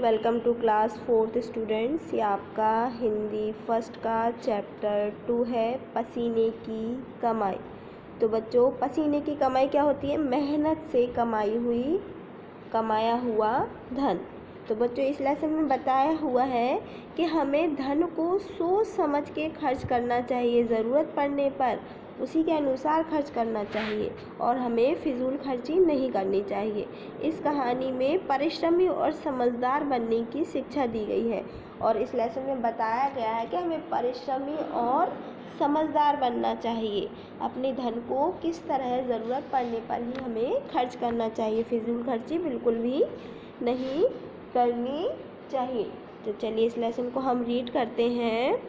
Welcome to class 4th students. ये आपका Hindi first का चैप्टर 2 है, पसीने की कमाई। तो बच्चों, पसीने की कमाई क्या होती है? मेहनत से कमाया हुआ धन। तो बच्चों, इस लेसन में बताया हुआ है कि हमें धन को सोच समझ के खर्च करना चाहिए, ज़रूरत पड़ने पर उसी के अनुसार खर्च करना चाहिए और हमें फिजूल खर्ची नहीं करनी चाहिए। इस कहानी में परिश्रमी और समझदार बनने की शिक्षा दी गई है और इस लेसन में बताया गया है कि हमें परिश्रमी और समझदार बनना चाहिए। अपने धन को किस तरह ज़रूरत पड़ने पर ही हमें खर्च करना चाहिए, फिजूल खर्ची बिल्कुल भी नहीं करनी चाहिए। तो चलिए इस लेसन को हम रीड करते हैं।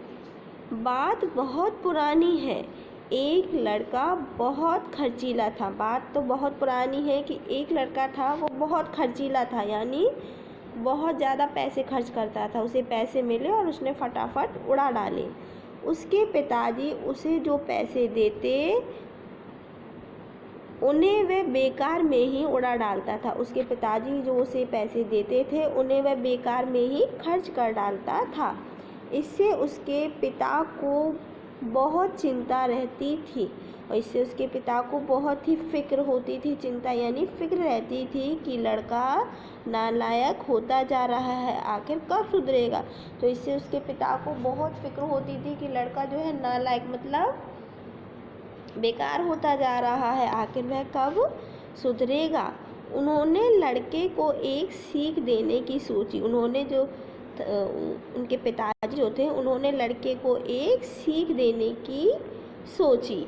बात बहुत पुरानी है, एक लड़का बहुत खर्चीला था। बात तो बहुत पुरानी है कि एक लड़का था, वो बहुत खर्चीला था, यानी बहुत ज़्यादा पैसे खर्च करता था। उसे पैसे मिले और उसने फटाफट उड़ा डाले। उसके पिताजी उसे जो पैसे देते उन्हें वह बेकार में ही उड़ा डालता था। उसके पिताजी जो उसे पैसे देते थे उन्हें वह बेकार में ही खर्च कर डालता था। इससे उसके पिता को बहुत चिंता रहती थी और इससे उसके पिता को बहुत ही फिक्र होती थी। चिंता यानी फिक्र रहती थी कि लड़का नालायक होता जा रहा है, आखिर कब सुधरेगा। तो इससे उसके पिता को बहुत फिक्र होती थी कि लड़का जो है नालायक मतलब बेकार होता जा रहा है, आखिर वह कब सुधरेगा। उन्होंने लड़के को एक सीख देने की सोची। उनके पिताजी जो थे उन्होंने लड़के को एक सीख देने की सोची।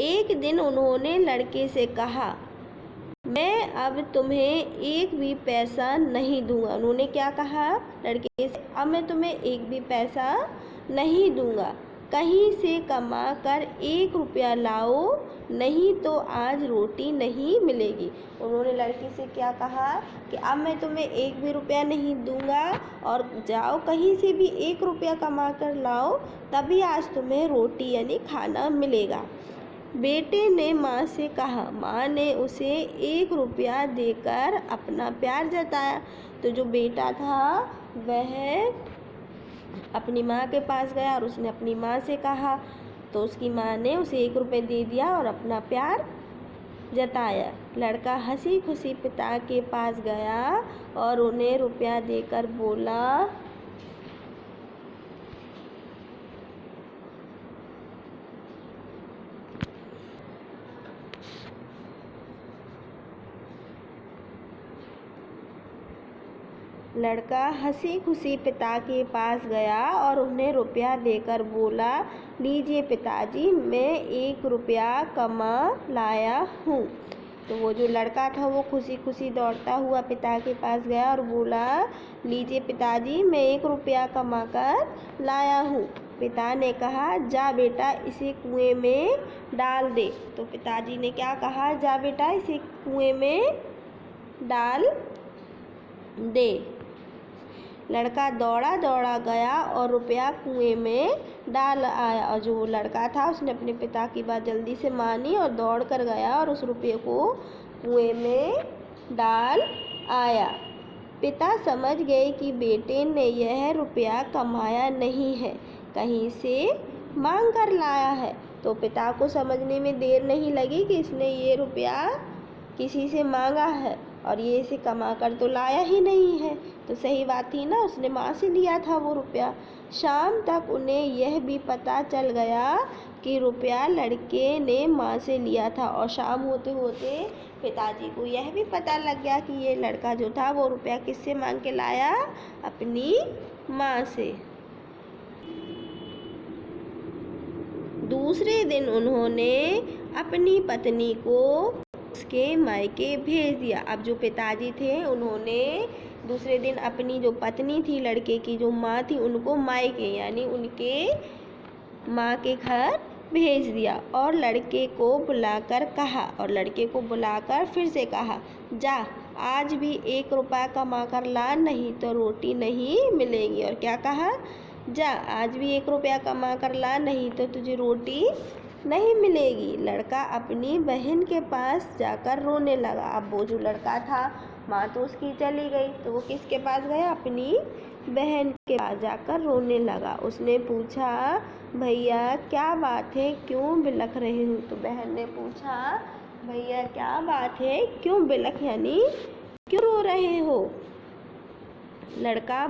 एक दिन उन्होंने लड़के से कहा, मैं अब तुम्हें एक भी पैसा नहीं दूंगा। उन्होंने क्या कहा लड़के से? अब मैं तुम्हें एक भी पैसा नहीं दूंगा, कहीं से कमा कर 1 रुपया लाओ, नहीं तो आज रोटी नहीं मिलेगी। उन्होंने लड़की से क्या कहा कि अब मैं तुम्हें 1 भी रुपया नहीं दूंगा और जाओ कहीं से भी 1 रुपया कमा कर लाओ, तभी आज तुम्हें रोटी यानी खाना मिलेगा। बेटे ने माँ से कहा। माँ ने उसे 1 रुपया देकर अपना प्यार जताया। तो जो बेटा था वह अपनी माँ के पास गया और उसने अपनी माँ से कहा, तो उसकी माँ ने उसे 1 रुपये दे दिया और अपना प्यार जताया। लड़का हंसी खुशी पिता के पास गया और उन्हें रुपया देकर बोला, लड़का हंसी खुशी पिता के पास गया और उन्हें रुपया देकर बोला, लीजिए पिताजी, मैं 1 रुपया कमा लाया हूँ। तो वो जो लड़का था वो खुशी खुशी दौड़ता हुआ पिता के पास गया और बोला, लीजिए पिताजी, मैं 1 रुपया कमा कर लाया हूँ। पिता ने कहा, जा बेटा इसे कुएं में डाल दे। तो पिताजी ने क्या कहा? जा बेटा इसे कुएं में डाल दे। लड़का दौड़ा दौड़ा गया और रुपया कुएं में डाल आया और जो लड़का था उसने अपने पिता की बात जल्दी से मानी और दौड़ कर गया और उस रुपये को कुएं में डाल आया। पिता समझ गए कि बेटे ने यह रुपया कमाया नहीं है, कहीं से मांग कर लाया है। तो पिता को समझने में देर नहीं लगी कि इसने ये रुपया किसी से मांगा है और ये इसे कमा कर तो लाया ही नहीं है। तो सही बात थी ना, उसने माँ से लिया था वो रुपया। शाम तक उन्हें यह भी पता चल गया कि रुपया लड़के ने माँ से लिया था और शाम होते होते पिताजी को यह भी पता लग गया कि ये लड़का जो था वो रुपया किससे मांग के लाया? अपनी माँ से। दूसरे दिन उन्होंने अपनी पत्नी को उसके मायके भेज दिया। अब जो पिताजी थे उन्होंने दूसरे दिन अपनी जो पत्नी थी, लड़के की जो माँ थी, उनको मायके यानी उनके माँ के घर भेज दिया और लड़के को बुलाकर फिर से कहा, जा आज भी 1 रुपया कमा कर ला, नहीं तो रोटी नहीं मिलेगी। और क्या कहा? जा आज भी 1 रुपया कमा कर ला, नहीं तो तुझे रोटी नहीं मिलेगी। लड़का अपनी बहन के पास जाकर रोने लगा। अब वो जो लड़का था माँ तो उसकी चली गई, तो वो किसके पास गया? अपनी बहन के पास जाकर रोने लगा। उसने पूछा, भैया क्या बात है, क्यों बिलख रहे हो? तो बहन ने पूछा, भैया क्या बात है, क्यों बिलख यानी क्यों रो रहे हो? लड़का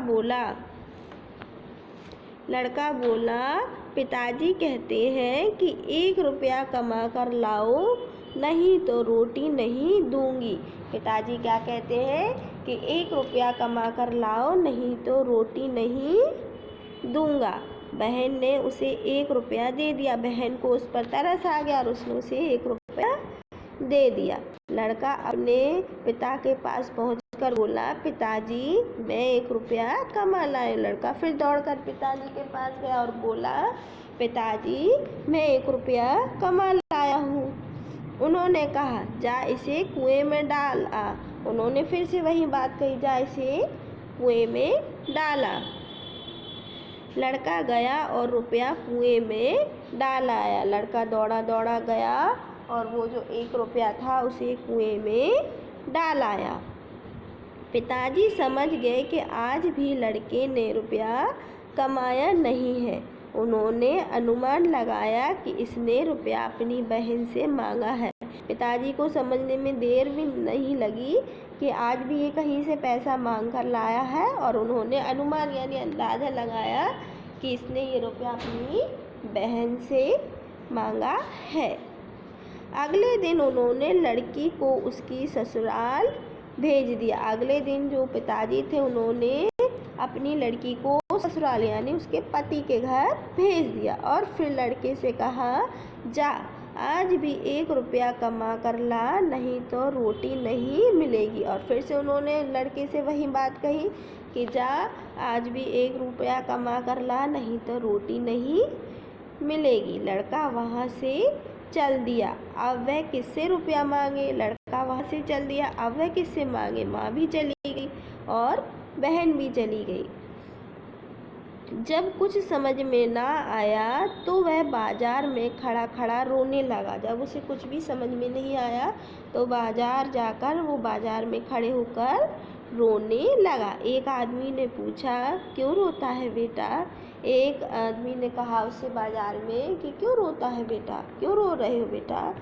बोला, पिताजी कहते हैं कि 1 रुपया कमा कर लाओ, नहीं तो रोटी नहीं दूंगी। पिताजी क्या कहते हैं कि 1 रुपया कमा कर लाओ, नहीं तो रोटी नहीं दूंगा। बहन ने उसे 1 रुपया दे दिया। बहन को उस पर तरस आ गया और उसने उसे 1 रुपया दे दिया। लड़का अपने पिता के पास पहुंचकर बोला, पिताजी मैं 1 रुपया कमा लाया। लड़का फिर दौड़कर पिताजी के पास गया और बोला, पिताजी मैं 1 रुपया कमा लाया हूँ। उन्होंने कहा, जा इसे कुएं में डाल आ। उन्होंने फिर से वही बात कही, जा इसे कुएं में डाला। लड़का गया और रुपया कुएं में डाल आया। लड़का दौड़ा दौड़ा गया और वो जो 1 रुपया था उसे कुएं में डाल आया। पिताजी समझ गए कि आज भी लड़के ने रुपया कमाया नहीं है। उन्होंने अनुमान लगाया कि इसने रुपया अपनी बहन से मांगा है। पिताजी को समझने में देर भी नहीं लगी कि आज भी ये कहीं से पैसा मांग कर लाया है, और उन्होंने अनुमान यानी अंदाज़ा लगाया कि इसने ये रुपया अपनी बहन से मांगा है। अगले दिन उन्होंने लड़की को उसकी ससुराल भेज दिया। अगले दिन जो पिताजी थे उन्होंने अपनी लड़की को ससुराल यानी उसके पति के घर भेज दिया और फिर लड़के से कहा, जा आज भी 1 रुपया कमा कर ला, नहीं तो रोटी नहीं मिलेगी। और फिर से उन्होंने लड़के से वही बात कही कि जा आज भी 1 रुपया कमा कर ला, नहीं तो रोटी नहीं मिलेगी। लड़का वहाँ से चल दिया। अब वह किससे रुपया मांगे? लड़का वहाँ से चल दिया, अब वह किससे मांगे? माँ भी चली गई और बहन भी चली गई। जब कुछ समझ में ना आया तो वह बाजार में खड़ा खड़ा रोने लगा। जब उसे कुछ भी समझ में नहीं आया तो बाजार जाकर वो बाजार में खड़े होकर रोने लगा। एक आदमी ने पूछा, क्यों रोता है बेटा? एक आदमी ने कहा उससे बाजार में कि क्यों रोता है बेटा, क्यों रो रहे हो बेटा?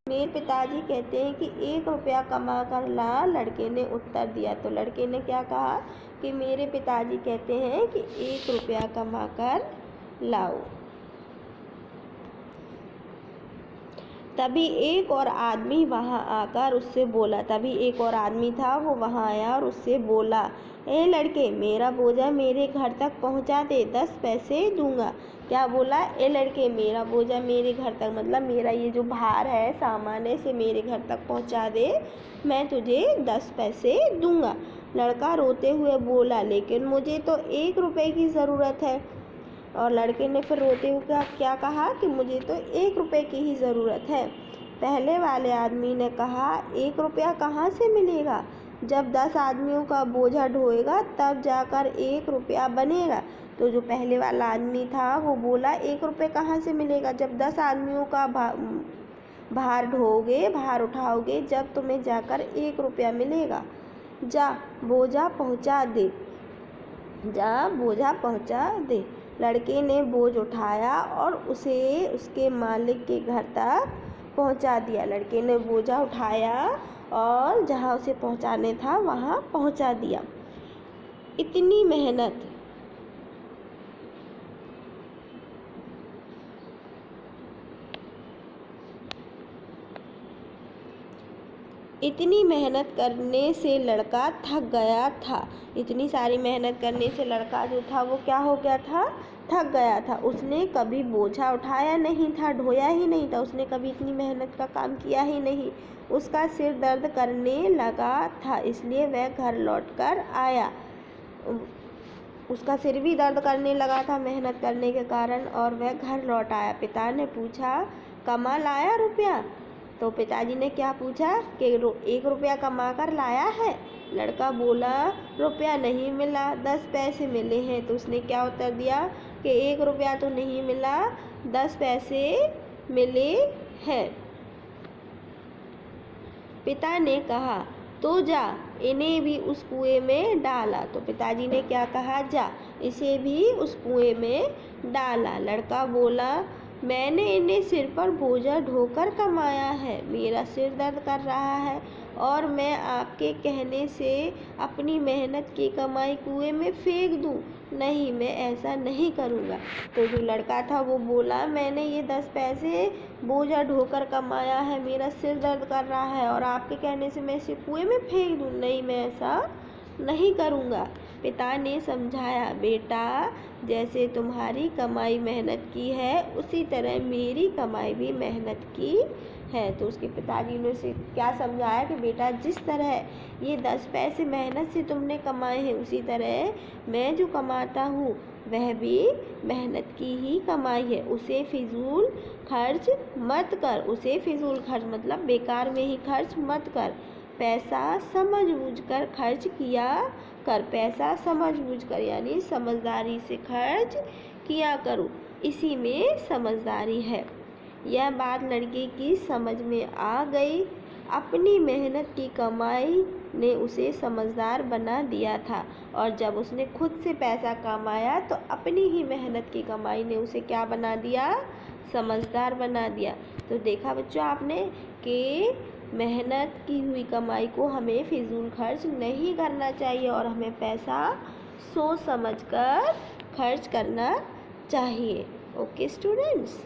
मेरे पिताजी कहते हैं कि 1 रुपया कमा कर ला, लड़के ने उत्तर दिया। तो लड़के ने क्या कहा कि मेरे पिताजी कहते हैं कि 1 रुपया कमा कर लाओ। तभी एक और आदमी था वो वहाँ आया और उससे बोला, ए लड़के मेरा बोझा मेरे घर तक पहुँचा दे, 10 पैसे दूंगा। क्या बोला? ए लड़के मेरा बोझा मेरे घर तक, मतलब मेरा ये जो भार है, सामान है, इसे मेरे घर तक पहुँचा दे, मैं तुझे 10 पैसे दूंगा। लड़का रोते हुए बोला, लेकिन मुझे तो 1 रुपये की ज़रूरत है। और लड़के ने फिर रोते हुए क्या कहा कि मुझे तो 1 रुपये की ही ज़रूरत है। पहले वाले आदमी ने कहा, 1 रुपया कहाँ से मिलेगा? जब 10 आदमियों का बोझा ढोएगा तब जाकर 1 रुपया बनेगा। तो जो पहले वाला आदमी था वो बोला, 1 रुपये कहाँ से मिलेगा? जब 10 आदमियों का भार ढोओगे, भार उठाओगे, जब तुम्हें जाकर 1 रुपया मिलेगा। जा बोझा पहुँचा दे, जा बोझा पहुँचा दे। लड़के ने बोझ उठाया और उसे उसके मालिक के घर तक पहुँचा दिया। लड़के ने बोझा उठाया और जहाँ उसे पहुँचाने था वहाँ पहुँचा दिया। इतनी मेहनत करने से लड़का थक गया था। इतनी सारी मेहनत करने से लड़का जो था वो क्या हो गया था? थक गया था। उसने कभी बोझा उठाया नहीं था, ढोया ही नहीं था, उसने कभी इतनी मेहनत का काम किया ही नहीं। उसका सिर दर्द करने लगा था, इसलिए वह घर लौटकर आया। उसका सिर भी दर्द करने लगा था मेहनत करने के कारण, और वह घर लौट आया। पिता ने पूछा, कमा लाया रुपया? तो पिताजी ने क्या पूछा कि 1 रुपया कमा कर लाया है? लड़का बोला, रुपया नहीं मिला, 10 पैसे मिले हैं। तो उसने क्या उत्तर दिया कि 1 रुपया तो नहीं मिला, 10 पैसे मिले हैं। पिता ने कहा, तो जा इन्हें भी उस कुएं में डाला। तो पिताजी ने क्या कहा, जा इसे भी उस कुएं में डाला। लड़का बोला, मैंने इन्हें सिर पर बोझा ढोकर कमाया है, मेरा सिर दर्द कर रहा है और मैं आपके कहने से अपनी मेहनत की कमाई कुएं में फेंक दूं? नहीं, मैं ऐसा नहीं करूँगा। तो जो लड़का था वो बोला, मैंने ये 10 पैसे बोझा ढोकर कमाया है, मेरा सिर दर्द कर रहा है और आपके कहने से मैं इसे कुएं में फेंक दूं? नहीं, मैं ऐसा नहीं करूँगा। पिता ने समझाया, बेटा जैसे तुम्हारी कमाई मेहनत की है उसी तरह मेरी कमाई भी मेहनत की है। तो उसके पिताजी ने उसे क्या समझाया कि बेटा जिस तरह ये 10 पैसे मेहनत से तुमने कमाए हैं उसी तरह मैं जो कमाता हूँ वह भी मेहनत की ही कमाई है। उसे फिजूल खर्च मत कर, उसे फिजूल खर्च मतलब बेकार में ही खर्च मत कर। पैसा समझ बूझ कर खर्च किया कर, पैसा समझ बूझ कर यानी समझदारी से खर्च किया करो, इसी में समझदारी है। यह बात लड़के की समझ में आ गई। अपनी मेहनत की कमाई ने उसे समझदार बना दिया था और जब उसने खुद से पैसा कमाया तो अपनी ही मेहनत की कमाई ने उसे क्या बना दिया, समझदार बना दिया। तो देखा बच्चों आपने कि मेहनत की हुई कमाई को हमें फिजूल खर्च नहीं करना चाहिए और हमें पैसा सोच समझ कर खर्च करना चाहिए। Okay students.